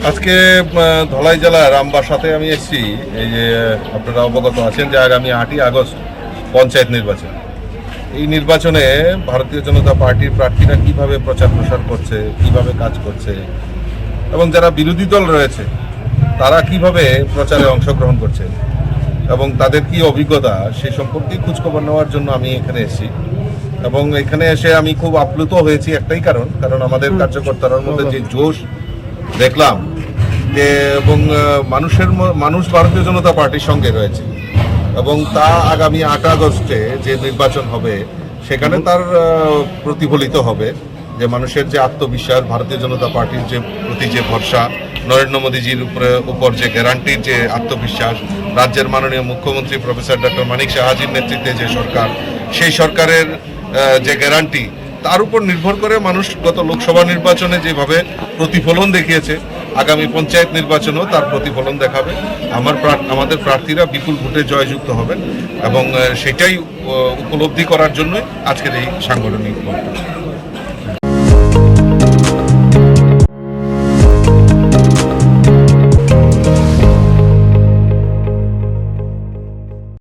আজকে ধলাই জেলার রামবাসাতে আমি এসেছি। এই যে আপনারা অবগত আছেন যে আগামী 8ই আগস্ট পঞ্চায়েত নির্বাচন। এই নির্বাচনে ভারতীয় জনতা পার্টির প্রার্থীরা কিভাবে প্রচার প্রসার করছে, কিভাবে কাজ করছে এবং যারা বিরোধী দল রয়েছে তারা কিভাবে প্রচারে অংশগ্রহণ করছে এবং তাদের কি অভিজ্ঞতা সে সম্পর্কে খোঁজখবর নেওয়ার জন্য আমি এখানে এসেছি। এবং এখানে এসে আমি খুব আপ্লুত হয়েছি একটাই কারণ আমাদের কার্যকর্তার মধ্যে যে জোশ দেখলাম যে এবং মানুষ ভারতীয় জনতা পার্টির সঙ্গে রয়েছে এবং তা আগামী 8 আগস্টে যে নির্বাচন হবে সেখানে তার প্রতিফলিত হবে যে মানুষের যে আত্মবিশ্বাস, ভারতীয় জনতা পার্টির যে প্রতি যে ভরসা, নরেন্দ্র মোদীজির উপর যে গ্যারান্টির যে আত্মবিশ্বাস, রাজ্যের মাননীয় মুখ্যমন্ত্রী প্রফেসর ডক্টর মানিক সাহাজির নেতৃত্বে যে সরকার, সেই সরকারের যে গ্যারান্টি, তার উপর নির্ভর করে মানুষ গত লোকসভা নির্বাচনে যেভাবে প্রতিফলন দেখিয়েছে আগামী পঞ্চায়েত নির্বাচনেও তার প্রতিফলন দেখাবে। আমাদের প্রার্থীরা বিপুল ভোটে জয়যুক্ত হবেন এবং সেটাই উপলব্ধি করার জন্যই আজকের এই সাংগঠনিক বৈঠক।